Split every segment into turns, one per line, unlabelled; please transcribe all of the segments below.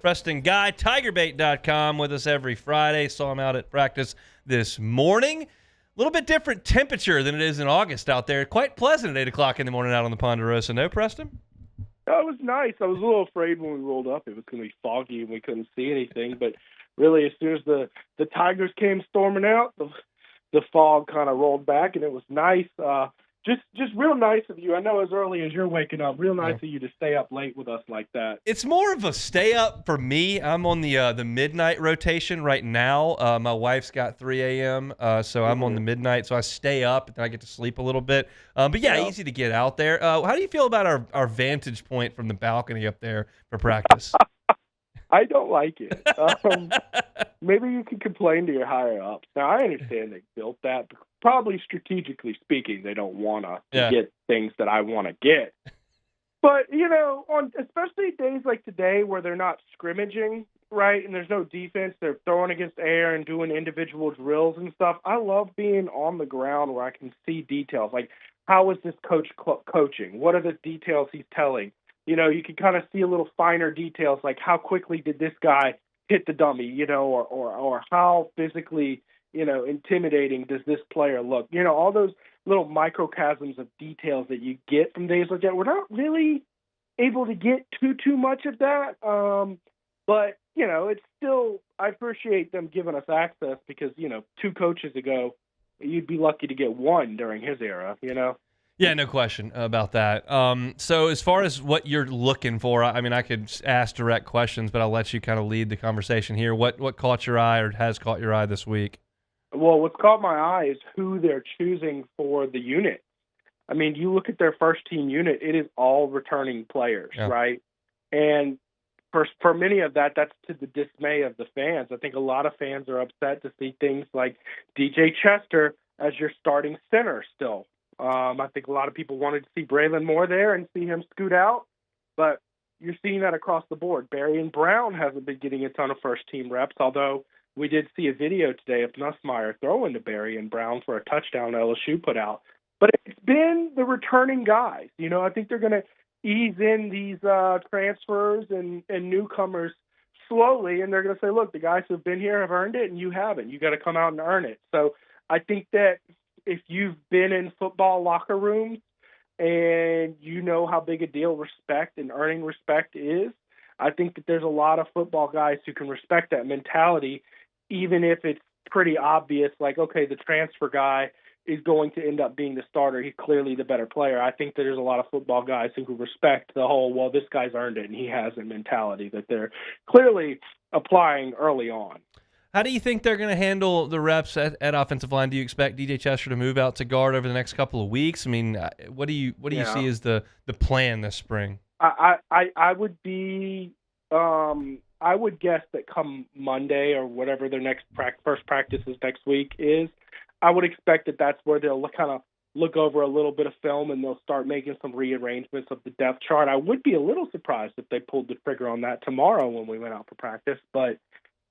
Preston Guy, TigerBait.com, with us every Friday. Saw him out at practice this morning. A little bit different temperature than it is in August out there. Quite pleasant at 8 o'clock in the morning out on the Ponderosa. No, Preston?
It was nice. I was a little afraid when we rolled up it was going to be foggy and we couldn't see anything. But really, as soon as the Tigers came storming out, the fog kind of rolled back, and it was nice. Just real nice of you. I know as early as you're waking up, real nice of you to stay up late with us like that.
It's more of a stay up for me. I'm on the midnight rotation right now. My wife's got 3 a.m., so I'm on the midnight, so I stay up and I get to sleep a little bit. But yeah, easy to get out there. How do you feel about our vantage point from the balcony up there for practice?
I don't like it. Maybe you can complain to your higher ups. Now, I understand they built that. Probably strategically speaking, they don't want to get things that I want to get. But, on especially days like today where they're not scrimmaging, right, and there's no defense, they're throwing against air and doing individual drills and stuff, I love being on the ground where I can see details. Like, how is this coach coaching? What are the details he's telling? You can kind of see a little finer details, like how quickly did this guy hit the dummy, or how physically, intimidating does this player look? All those little microcosms of details that you get from days like that. We're not really able to get too much of that, but, it's still, I appreciate them giving us access because, 2 coaches ago, you'd be lucky to get one during his era,
Yeah, no question about that. So as far as what you're looking for, I mean, I could ask direct questions, but I'll let you kind of lead the conversation here. What caught your eye or has caught your eye this week?
Well, what's caught my eye is who they're choosing for the unit. I mean, you look at their first-team unit, it is all returning players, right? And for many of that's to the dismay of the fans. I think a lot of fans are upset to see things like DJ Chester as your starting center still. I think a lot of people wanted to see Braylon Moore there and see him scoot out, but you're seeing that across the board. Berrien Brown hasn't been getting a ton of first-team reps, although we did see a video today of Nussmeier throwing to Berrien Brown for a touchdown LSU put out. But it's been the returning guys. I think they're going to ease in these transfers and newcomers slowly, and they're going to say, look, the guys who have been here have earned it, and you haven't. You got to come out and earn it. So I think that if you've been in football locker rooms and you know how big a deal respect and earning respect is, I think that there's a lot of football guys who can respect that mentality, even if it's pretty obvious, like, okay, the transfer guy is going to end up being the starter. He's clearly the better player. I think that there's a lot of football guys who respect the whole, well, this guy's earned it and he hasn't mentality that they're clearly applying early on.
How do you think they're going to handle the reps at offensive line? Do you expect DJ Chester to move out to guard over the next couple of weeks? I mean, what do you see as the plan this spring?
I would be I would guess that come Monday or whatever their next first practices next week is, I would expect that that's where they'll kind of look over a little bit of film and they'll start making some rearrangements of the depth chart. I would be a little surprised if they pulled the trigger on that tomorrow when we went out for practice, but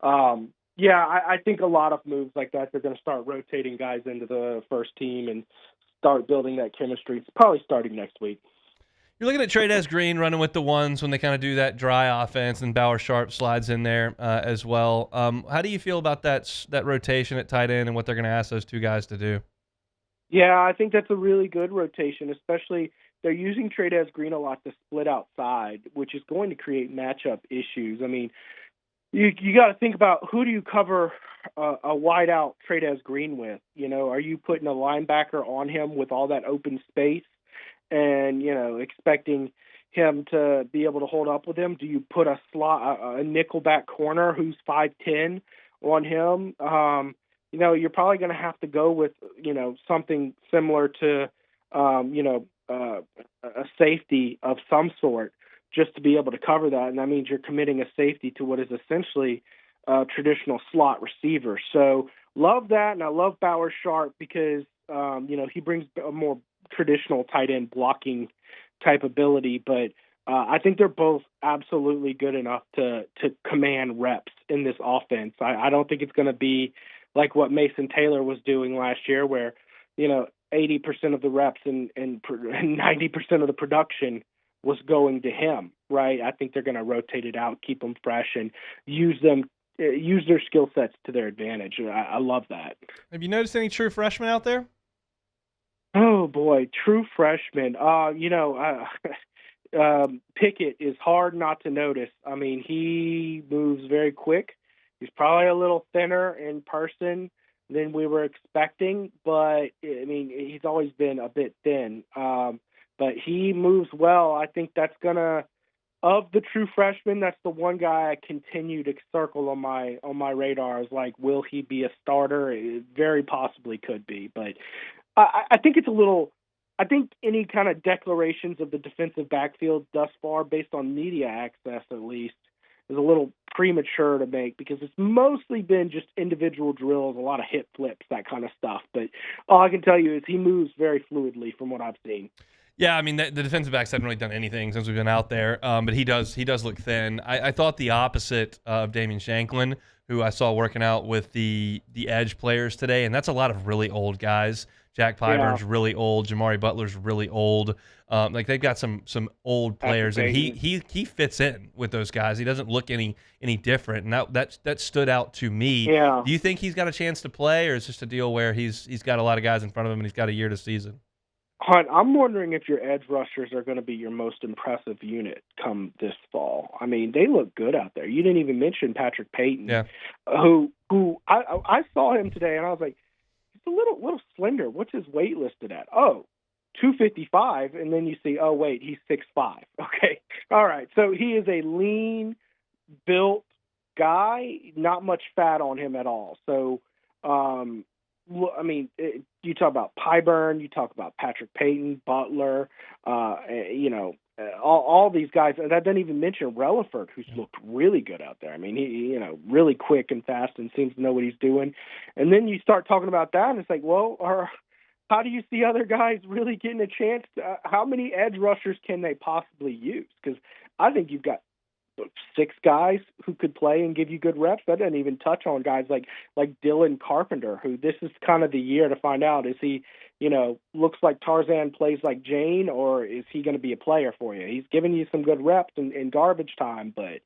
I think a lot of moves like that, they're going to start rotating guys into the first team and start building that chemistry. It's probably starting next week.
You're looking at Trey'Dez Green running with the ones when they kind of do that dry offense, and Bauer Sharp slides in there as well. How do you feel about that rotation at tight end and what they're going to ask those 2 guys to do?
Yeah, I think that's a really good rotation, especially they're using Trey'Dez Green a lot to split outside, which is going to create matchup issues. I mean, you got to think about who do you cover a wide out Trey'Dez Green with? Are you putting a linebacker on him with all that open space and, expecting him to be able to hold up with him? Do you put a nickelback corner who's 5'10" on him? You're probably going to have to go with, something similar to, a safety of some sort, just to be able to cover that. And that means you're committing a safety to what is essentially a traditional slot receiver. So love that. And I love Bauer Sharp because, he brings a more traditional tight end blocking type ability. But I think they're both absolutely good enough to command reps in this offense. I don't think it's going to be like what Mason Taylor was doing last year where, 80% of the reps and 90% of the production was going to him, right? I think they're going to rotate it out, keep them fresh, and use their skill sets to their advantage. I love that.
Have you noticed any true freshmen out there?
Oh boy, true freshman. Pickett is hard not to notice. I mean, he moves very quick. He's probably a little thinner in person than we were expecting, but I mean, he's always been a bit thin. But he moves well. I think that's gonna, of the true freshmen, that's the one guy I continue to circle on my radar. Is like, will he be a starter? It very possibly could be, but I think it's a little. I think any kind of declarations of the defensive backfield thus far, based on media access at least, is a little premature to make because it's mostly been just individual drills, a lot of hip flips, that kind of stuff. But all I can tell you is he moves very fluidly from what I've seen.
Yeah, I mean, the defensive backs haven't really done anything since we've been out there, but he does look thin. I thought the opposite of Damian Shanklin, who I saw working out with the edge players today, and that's a lot of really old guys. Jack Pyburn's really old. Jamari Butler's really old. Like they've got some old players, and he fits in with those guys. He doesn't look any different, and that stood out to me.
Yeah.
Do you think he's got a chance to play, or is it just a deal where he's got a lot of guys in front of him and he's got a year to season?
Hunt, I'm wondering if your edge rushers are going to be your most impressive unit come this fall. I mean, they look good out there. You didn't even mention Patrick Payton, who I saw him today, and I was like, he's a little slender. What's his weight listed at? Oh, 255, and then you see, oh, wait, he's 6'5". Okay, all right. So he is a lean, built guy, not much fat on him at all. So, I mean, you talk about Pyburn, you talk about Patrick Payton, Butler, all these guys. And I didn't even mention Relaford, who's looked really good out there. I mean, he really quick and fast and seems to know what he's doing. And then you start talking about that, and it's like, well, how do you see other guys really getting a chance? How many edge rushers can they possibly use? Because I think you've got 6 guys who could play and give you good reps. That doesn't even touch on guys like Dylan Carpenter, who this is kind of the year to find out, is he, looks like Tarzan, plays like Jane, or is he going to be a player for you? He's giving you some good reps in garbage time, but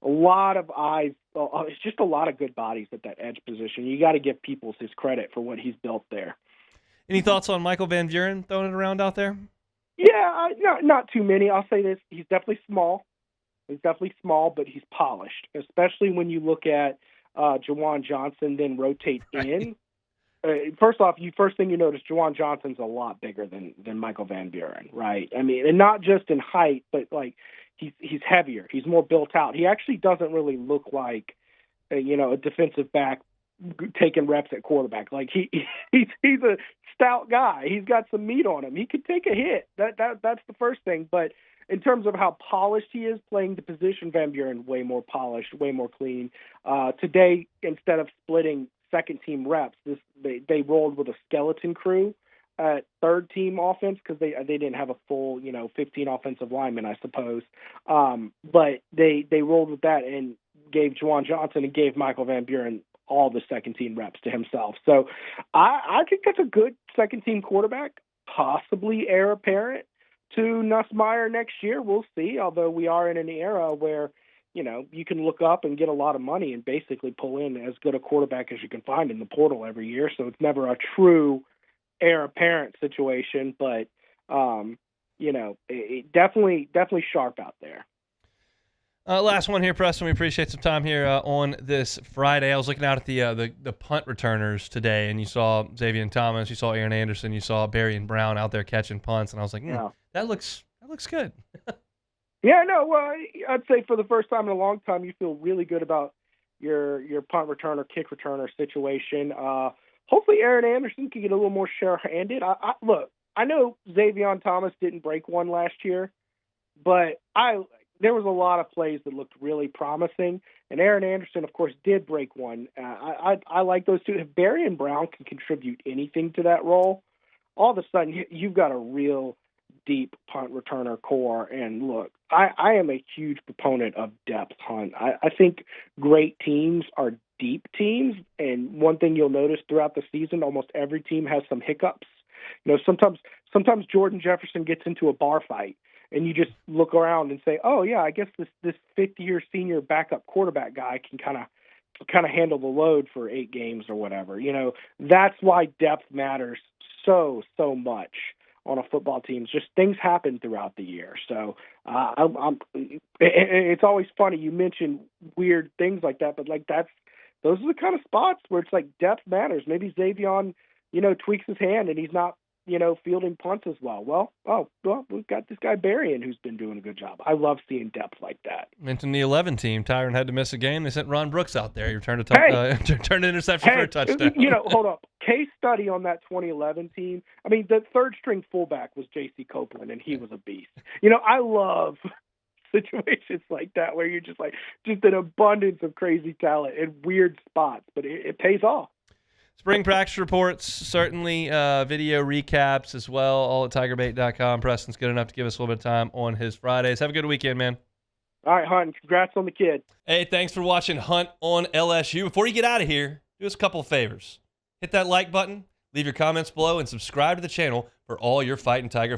a lot of eyes. It's just a lot of good bodies at that edge position. You got to give Peoples his credit for what he's built there.
Any thoughts on Michael Van Buren throwing it around out there?
Yeah, not too many. I'll say this. He's definitely small. But he's polished, especially when you look at Juwan Johnson, then rotate in. First thing you notice, Juwan Johnson's a lot bigger than Michael Van Buren, right? I mean, and not just in height, but like he's heavier. He's more built out. He actually doesn't really look like a defensive back taking reps at quarterback. Like he's a stout guy. He's got some meat on him. He could take a hit. That's the first thing, but in terms of how polished he is playing the position, Van Buren way more polished, way more clean. Today, instead of splitting second-team reps, they rolled with a skeleton crew at third-team offense because they didn't have a full 15 offensive linemen, I suppose. But they rolled with that and gave Juwan Johnson and gave Michael Van Buren all the second-team reps to himself. So I think that's a good second-team quarterback, possibly heir apparent to Nussmeier next year. We'll see, although we are in an era where, you can look up and get a lot of money and basically pull in as good a quarterback as you can find in the portal every year. So it's never a true heir apparent situation, but, it definitely sharp out there.
Last one here, Preston. We appreciate some time here on this Friday. I was looking out at the punt returners today, and you saw Xavier Thomas, you saw Aaron Anderson, you saw Barry and Brown out there catching punts, and I was like, that looks good.
Yeah, no, well, I'd say for the first time in a long time, you feel really good about your punt returner, kick returner situation. Hopefully Aaron Anderson can get a little more sure-handed. Look, I know Xavier Thomas didn't break one last year, but there was a lot of plays that looked really promising, and Aaron Anderson, of course, did break one. I like those two. If Barry and Brown can contribute anything to that role, all of a sudden you've got a real deep punt returner core. And look, I am a huge proponent of depth, Hunt. I think great teams are deep teams, and one thing you'll notice throughout the season, almost every team has some hiccups. Sometimes Jordan Jefferson gets into a bar fight, and you just look around and say, oh yeah, I guess this 50-year senior backup quarterback guy can kind of handle the load for 8 games or whatever. That's why depth matters so much on a football team. It's just things happen throughout the year. So it's always funny. You mention weird things like that, but those are the kind of spots where it's like depth matters. Maybe Xavion, tweaks his hand and he's not, fielding punts as well. Well, we've got this guy Berrien who's been doing a good job. I love seeing depth like that.
Mentioned the 11 team. Tyron had to miss a game. They sent Ron Brooks out there. He returned an interception for a touchdown.
Hold up. Case study on that 2011 team. I mean, the third string fullback was J.C. Copeland, and he was a beast. I love situations like that where you're just an abundance of crazy talent in weird spots, but it pays off.
Spring practice reports, certainly video recaps as well, all at tigerbait.com. Preston's good enough to give us a little bit of time on his Fridays. Have a good weekend, man.
All right, Hunt. Congrats on the kid.
Hey, thanks for watching Hunt on LSU. Before you get out of here, do us a couple of favors. Hit that like button, leave your comments below, and subscribe to the channel for all your Fighting Tiger